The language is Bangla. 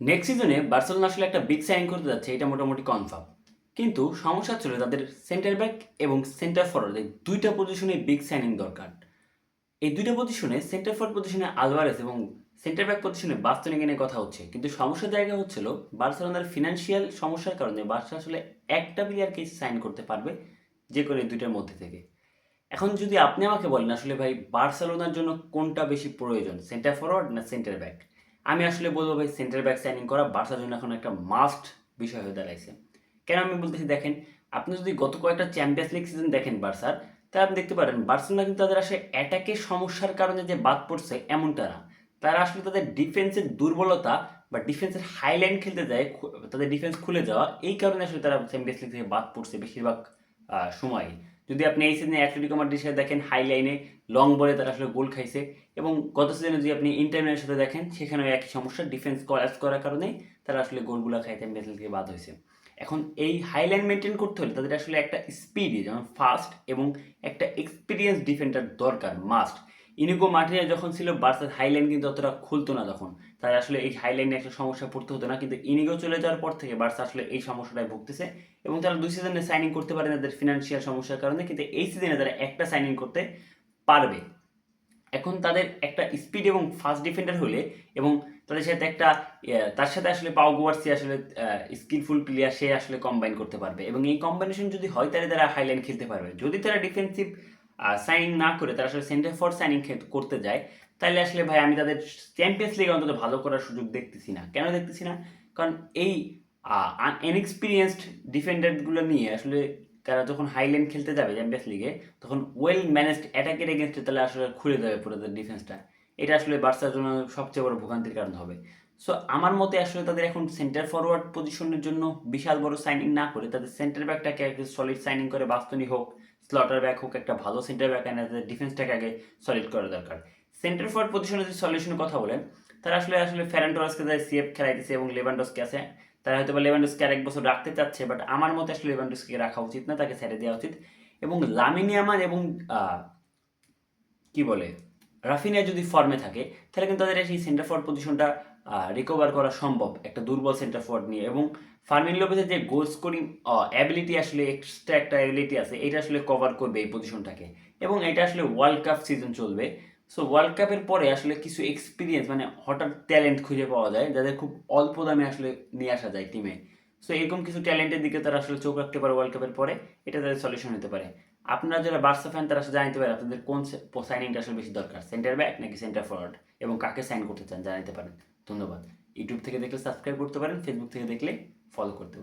নেক্সট সিজনে বার্সেলোনা আসলে একটা বিগ সাইন করতে যাচ্ছে, এটা মোটামুটি কনফার্ম। কিন্তু সমস্যা ছিল তাদের সেন্টার ব্যাক এবং সেন্টার ফরওয়ার্ড এই দুইটা পজিশনে বিগ সাইনিং দরকার। এই দুইটা পজিশনে সেন্টার ফরওয়ার্ড পজিশনে আলভারেস এবং সেন্টার ব্যাক পজিশনে বাস্তোনিকে নিয়ে কথা হচ্ছে, কিন্তু সমস্যার জায়গা হচ্ছিল বার্সেলোনার ফিনান্সিয়াল সমস্যার কারণে বার্সা আসলে একটা প্লেয়ারকে সাইন করতে পারবে যে কোনো এই দুইটার মধ্যে থেকে। এখন যদি আপনি আমাকে বলেন আসলে ভাই বার্সেলোনার জন্য কোনটা বেশি প্রয়োজন, সেন্টার ফরওয়ার্ড না সেন্টার ব্যাক, আমি আসলে বলবো ভাই সেন্টার ব্যাক সাইনিং করা বার্সার জন্য এখন একটা মাস্ট বিষয় হয়ে দাঁড়াইছে। কেন আমি বলতেছি দেখেন, আপনি যদি গত কয়েকটা চ্যাম্পিয়ন্স লিগ সিজন দেখেন বার্সার, তাহলে আপনি দেখতে পারেন বার্সেলোনা কিন্তু তাদের আসলে অ্যাটাকের সমস্যার কারণে যে বাদ পড়ছে এমনটা না। তারা আসলে তাদের ডিফেন্সের দুর্বলতা বা ডিফেন্সের হাইলাইন খেলতে যায়, তাদের ডিফেন্স খুলে যাওয়া, এই কারণে আসলে তারা চ্যাম্পিয়ন্স লিগ থেকে বাদ পড়ছে বেশিরভাগ সময়। যদি আপনি এই সিজনে অ্যাটলেটিকো মাদ্রিদের সাথে দেখেন, হাই লাইনে লং বলে তারা আসলে গোল খাইছে। এবং গত সিজনে যদি আপনি ইন্টার মিলানের সাথে দেখেন, সেখানেও একই সমস্যা, ডিফেন্স কলাপস করার কারণে তারা আসলে গোলগুলো খাইতে ম্যাচ থেকে বাদ হয়েছে। এখন এই হাই লাইন মেনটেন করতে হলে তাদের আসলে একটা স্পিডি যেমন ফাস্ট এবং একটা এক্সপিরিয়েন্স ডিফেন্ডার দরকার মাস্ট। ইনিগো মার্টিনেজ যখন ছিল বার্সার হাইলাইন কিন্তু অতটা খুলতো না, তখন তারা আসলে এই হাইলাইনে একটা সমস্যা পড়তে হতো না, কিন্তু ইনিগো চলে যাওয়ার পর থেকে বার্সা আসলে এই সমস্যাটায় ভুগতেছে। এবং তারা দুই সিজনে সাইনিং করতে পারে তাদের ফিনান্সিয়াল সমস্যার কারণে, কিন্তু এই সিজনে তারা একটা সাইনিং করতে পারবে। এখন তাদের একটা স্পিড এবং ফাস্ট ডিফেন্ডার হলে এবং তাদের সাথে একটা তার সাথে আসলে পাও গুয়ার্সি আসলে স্কিলফুল প্লেয়ার, সে আসলে কম্বাইন করতে পারবে, এবং এই কম্বিনেশন যদি হয় তাহলে তারা হাইলাইন খেলতে পারবে। যদি তারা ডিফেন্সিভ সাইনিং না করে তারা আসলে সেন্টার ফর সাইনিং করতে যায়, তাহলে আসলে ভাই আমি তাদের চ্যাম্পিয়ন্স লিগে অন্তত ভালো করার সুযোগ দেখতেছি না। কেন দেখতেছি না? কারণ এই আনএক্সপিরিয়েন্সড ডিফেন্ডারগুলো নিয়ে আসলে তারা যখন হাইল্যান্ড খেলতে যাবে চ্যাম্পিয়ন্স লিগে, তখন ওয়েল ম্যানেজড অ্যাটাকের এগেনস্টে তাহলে আসলে খুলে যাবে পুরো তাদের ডিফেন্সটা। এটা আসলে বার্সার জন্য সবচেয়ে বড় ভোগান্তির কারণ হবে। সো আমার মতে আসলে তাদের এখন সেন্টার ফরওয়ার্ড পজিশনের জন্য বিশাল বড় সাইনিং না করে তাদের সেন্টার ব্যাকটাকে একটা সলিড সাইনিং করে, বাস্তনি হোক, স্লটার ব্যাক হোক, একটা ভালো সেন্টার ব্যাক এনে তাদের ডিফেন্সটাকে আগে সলিড করা দরকার। সেন্টার ফরওয়ার্ড পজিশনে যদি সলিউশনের কথা বলেন, তারা আসলে আসলে ফেরান টোরাসকে তাদের সিএফ খেলাইতেছে এবং লেভানডস্কি আছে। তারা হয়তো বা লেভানডস্কি আরেক বছর রাখতে চাচ্ছে, বাট আমার মতে আসলে লেভানডস্কিকে রাখা উচিত না, তাকে ছেড়ে দেওয়া উচিত। এবং লামিন ইয়ামাল এবং কি বলে রাফিনিয়া যদি ফর্মে থাকে, তাহলে কিন্তু তাদের সেই সেন্টার ফরওয়ার্ড পজিশনটা রিকভার করা সম্ভব একটা দুর্বল সেন্টার ফরওয়ার্ড নিয়ে। এবং ফার্মিন লোপেজের যে গোল স্কোরিং অ্যাবিলিটি, আসলে এক্সট্রা একটা অ্যাবিলিটি আছে, এটা আসলে কভার করবে এই পজিশনটাকে। এবং এটা আসলে ওয়ার্ল্ড কাপ সিজন চলবে। সো ওয়ার্ল্ড কাপের পরে আসলে কিছু এক্সপিরিয়েন্স মানে হঠাৎ ট্যালেন্ট খুঁজে পাওয়া যায় যাদের খুব অল্প দামে আসলে নিয়ে আসা যায় টিমে। সো এরকম কিছু ট্যালেন্টের দিকে তারা আসলে চোখ রাখতে পারে ওয়ার্ল্ড কাপের পরে, এটা তাদের সলিউশন হতে পারে। আপনারা যারা বার্সা ফ্যান তারা আসলে জানাতে পারে আপনাদের কোন সাইনিংটা আসলে বেশি দরকার, সেন্টার ব্যাক নাকি সেন্টার ফরওয়ার্ড, এবং কাকে সাইন করতে চান জানাতে পারেন। ধন্যবাদ। ইউটিউব থেকে দেখলে সাবস্ক্রাইব করতে পারেন, ফেসবুক থেকে দেখলে ফলো করতে পারেন।